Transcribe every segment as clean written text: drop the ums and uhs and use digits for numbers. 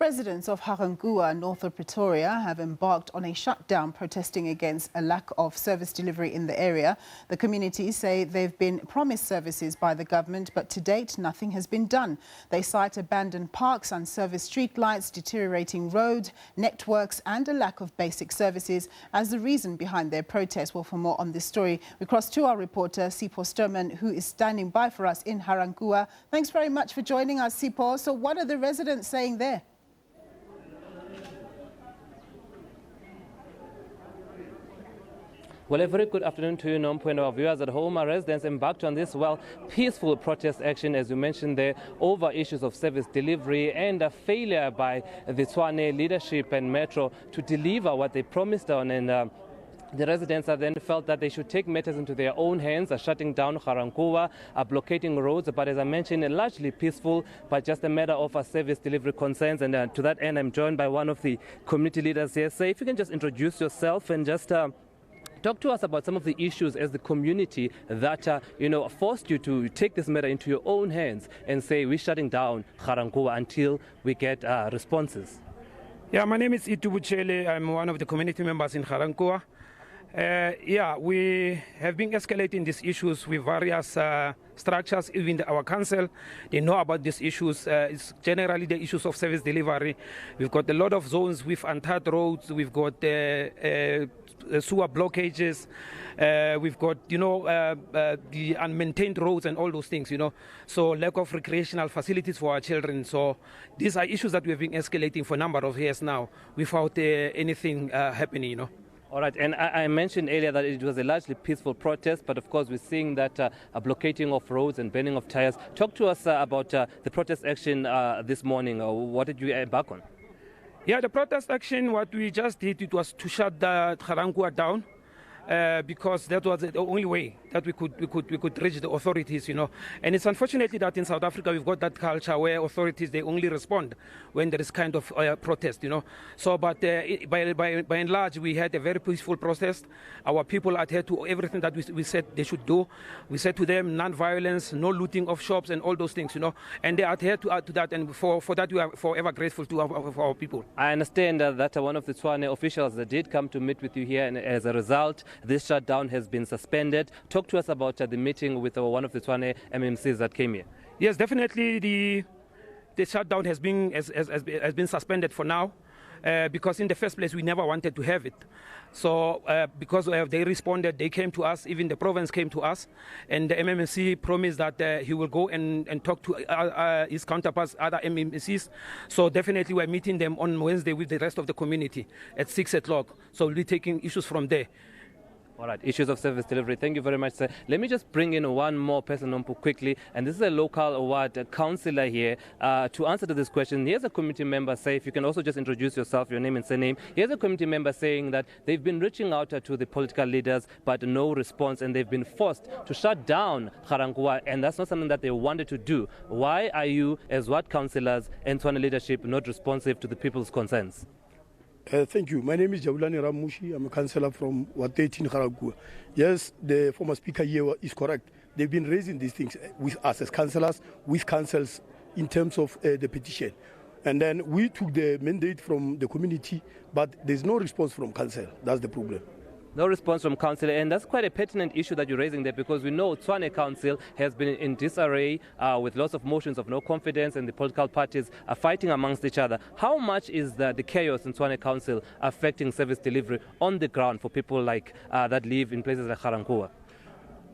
Residents of Ga-Rankuwa, north of Pretoria, have embarked on a shutdown protesting against a lack of service delivery in the area. The community say they've been promised services by the government, but to date nothing has been done. They cite abandoned parks, unserviced street lights, deteriorating roads, networks and a lack of basic services as the reason behind their protest. Well, for more on this story, we cross to our reporter Sipho Stuurman, who is standing by for us in Ga-Rankuwa. Thanks very much for joining us, Sipho. So what are the residents saying there? Well, a very good afternoon to you, Nompo, and our viewers at home. Our residents embarked on this, peaceful protest action, as you mentioned there, over issues of service delivery and a failure by the Tshwane leadership and Metro to deliver what they promised on. And the residents have then felt that they should take matters into their own hands, shutting down Ga-Rankuwa, blockading roads, but as I mentioned, largely peaceful, but just a matter of service delivery concerns. And to that end, I'm joined by one of the community leaders here. So if you can just introduce yourself and just talk to us about some of the issues as the community that, forced you to take this matter into your own hands and say, we're shutting down Ga-Rankuwa until we get responses. Yeah, my name is Itu Bochele. I'm one of the community members in Ga-Rankuwa. We have been escalating these issues with various structures, even our council. They know about these issues. It's generally the issues of service delivery. We've got a lot of zones with untarred roads. We've got sewer blockages. We've got, the unmaintained roads and all those things, So lack of recreational facilities for our children. So these are issues that we've been escalating for a number of years now without anything happening, All right, and I mentioned earlier that it was a largely peaceful protest, but of course we're seeing that a blockading of roads and burning of tires. Talk to us about the protest action this morning. What did you embark on? Yeah, the protest action, what we just did, it was to shut the Ga-Rankuwa down. Because that was the only way that we could reach the authorities, And it's unfortunately that in South Africa we've got that culture where authorities, they only respond when there is kind of protest, So, but by and large, we had a very peaceful protest. Our people adhered to everything that we said they should do. We said to them, non-violence, no looting of shops and all those things, And they adhered to that, and for that we are forever grateful to our people. I understand that one of the Tshwane officials that did come to meet with you here, and as a result, this shutdown has been suspended. Talk to us about the meeting with one of the Tshwane MMCs that came here. Yes, definitely the shutdown has been suspended for now. Because in the first place we never wanted to have it. So because they responded, they came to us, even the province came to us, and the MMC promised that he will go and talk to his counterparts, other MMCs. So definitely we're meeting them on Wednesday with the rest of the community at 6 o'clock. So we'll be taking issues from there. All right, issues of service delivery. Thank you very much, sir. Let me just bring in one more person quickly, and this is a local ward councillor here to answer to this question. Here's a community member say, if you can also just introduce yourself, your name and surname. Here's a community member saying that they've been reaching out to the political leaders, but no response, and they've been forced to shut down Ga-Rankuwa, and that's not something that they wanted to do. Why are you, as ward councillors and Tshwane leadership, not responsive to the people's concerns? Thank you. My name is Jabulani Ramushi. I'm a councillor from Ward 13 Ga-Rankuwa. Yes, the former speaker here is correct. They've been raising these things with us as councillors, with councils in terms of the petition. And then we took the mandate from the community, but there's no response from council. That's the problem. No response from council, and that's quite a pertinent issue that you're raising there, because we know Tshwane Council has been in disarray with lots of motions of no confidence, and the political parties are fighting amongst each other. How much is the chaos in Tshwane Council affecting service delivery on the ground for people like that live in places like Ga-Rankuwa?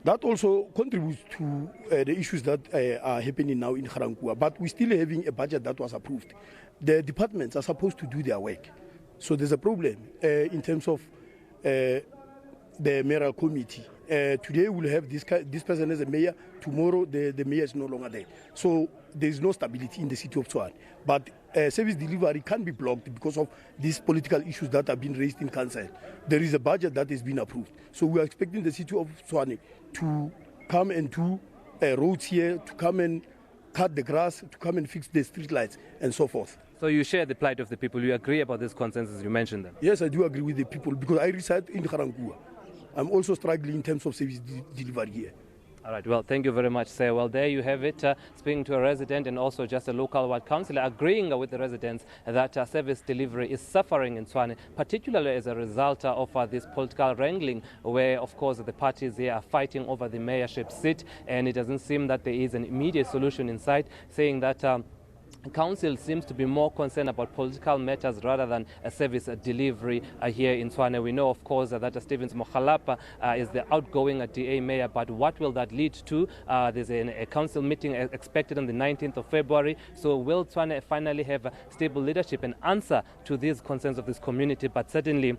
That also contributes to the issues that are happening now in Ga-Rankuwa, but we're still having a budget that was approved. The departments are supposed to do their work. So there's a problem in terms of the mayoral committee. Today we'll have this person as a mayor. Tomorrow the mayor is no longer there. So there's no stability in the city of Tshwane. But service delivery can be blocked because of these political issues that have been raised in council. There is a budget that has been approved. So we are expecting the city of Tshwane to come and do roads here, to come and cut the grass, to come and fix the street lights and so forth. So you share the plight of the people. You agree about these consensus, you mentioned them? Yes, I do agree with the people because I reside in Ga-Rankuwa. I'm also struggling in terms of service delivery here. All right, well, thank you very much, sir. Well, there you have it, speaking to a resident and also just a local ward councillor agreeing with the residents that service delivery is suffering in Tshwane, particularly as a result of this political wrangling where, of course, the parties here are fighting over the mayorship seat, and it doesn't seem that there is an immediate solution in sight, saying that Council seems to be more concerned about political matters rather than a service delivery here in Tshwane. We know, of course, that Stevens Mokhalapa is the outgoing DA mayor, but what will that lead to? There's a council meeting expected on the 19th of February. So will Tshwane finally have a stable leadership and answer to these concerns of this community? But certainly,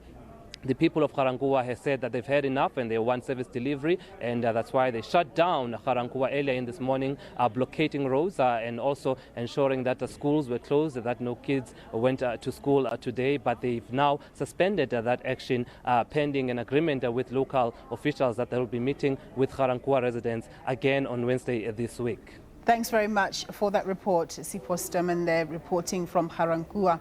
the people of Ga-Rankuwa have said that they've had enough and they want service delivery, and that's why they shut down Ga-Rankuwa earlier in this morning, blockading roads and also ensuring that the schools were closed, that no kids went to school today. But they've now suspended that action pending an agreement with local officials that they will be meeting with Ga-Rankuwa residents again on Wednesday this week. Thanks very much for that report, Sipho Stuurman there reporting from Ga-Rankuwa.